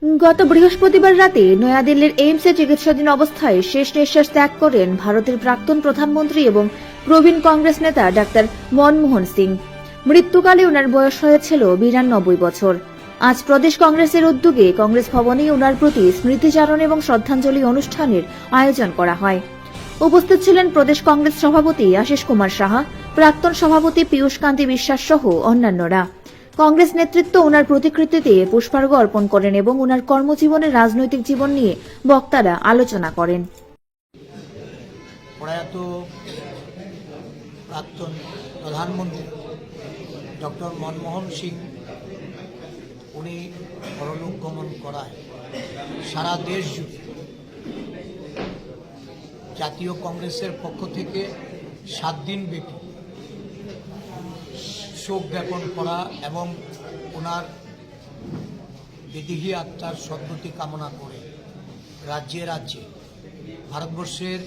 গত বৃহস্পতিবার রাতে নয়াদিল্লির এইমসে চিকিৎসাধীন অবস্থায় শেষ নিঃশ্বাস ত্যাগ করেন ভারতের প্রাক্তন প্রধানমন্ত্রী এবং প্রবীণ কংগ্রেস নেতা ডাক্তার মনমোহন সিং। মৃত্যুকালে ওনার বয়স হয়েছিল ৯২ বছর। আজ প্রদেশ কংগ্রেসের উদ্যোগে কংগ্রেস ভবনে ওনার প্রতি স্মৃতিচারণ এবং শ্রদ্ধাঞ্জলি অনুষ্ঠানের আয়োজন করা হয়। উপস্থিত ছিলেন প্রদেশ কংগ্রেস সভাপতি আশিস কুমার সাহা, প্রাক্তন সভাপতি পীয়ূষ কান্তি বিশ্বাস সহ অন্যান্যরা। কংগ্রেস নেতৃত্ব ওনার প্রতিকৃতিতে পুষ্পার্ঘ অর্পণ করেন এবং ওনার কর্মজীবনের রাজনৈতিক জীবন নিয়ে বক্তারা আলোচনা করেন। প্রয়াত প্রাক্তন প্রধানমন্ত্রী ডক্টর মনমোহন সিং উনি পরলোক গমন করায় সারা দেশ জুড়ে জাতীয় কংগ্রেসের পক্ষ থেকে 7 দিন ব্যাপী শোক জ্ঞাপন করা এবং ওনার বিদেহী আত্মার সদ্গতি কামনা করে রাজ্যে রাজ্যে ভারতবর্ষের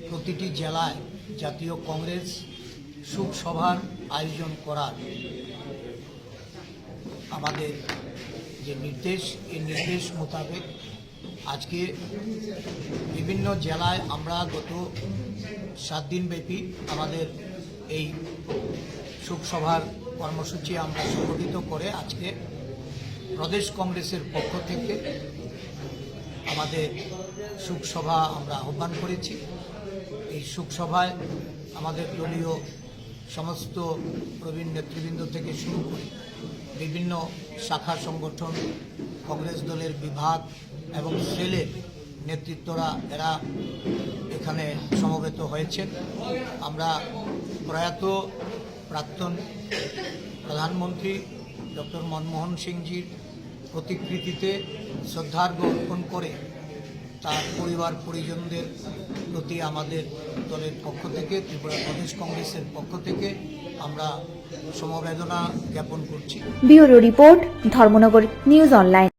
প্রতিটি জেলায় জাতীয় কংগ্রেস শোক সভার আয়োজন করার আমাদের যে নির্দেশ, এই নির্দেশ মোতাবেক আজকে বিভিন্ন জেলায় আমরা গত 7 দিন ব্যাপী আমাদের এই শোকসভার কর্মসূচি আমরা সংগঠিত করে আজকে প্রদেশ কংগ্রেসের পক্ষ থেকে আমাদের শোকসভা আমরা আহ্বান করেছি। এই শোকসভায় আমাদের দলীয় সমস্ত প্রবীণ নেতৃবৃন্দ থেকে শুরু করে বিভিন্ন শাখা সংগঠন, কংগ্রেস দলের বিভাগ এবং সেলের নেতৃত্বরা এরা এখানে সমবেত হয়েছেন। আমরা প্রয়াত প্রাক্তন প্রধানমন্ত্রী ডক্টর মনমোহন সিংজির প্রতিকৃতিতে শ্রদ্ধার্ঘ্য অর্পণ করে তার পরিবার পরিজনদের প্রতি আমাদের দলের পক্ষ থেকে, ত্রিপুরা প্রদেশ কংগ্রেসের পক্ষ থেকে আমরা সমবেদনা জ্ঞাপন করছি। Bureau report, Dharmanagar news online.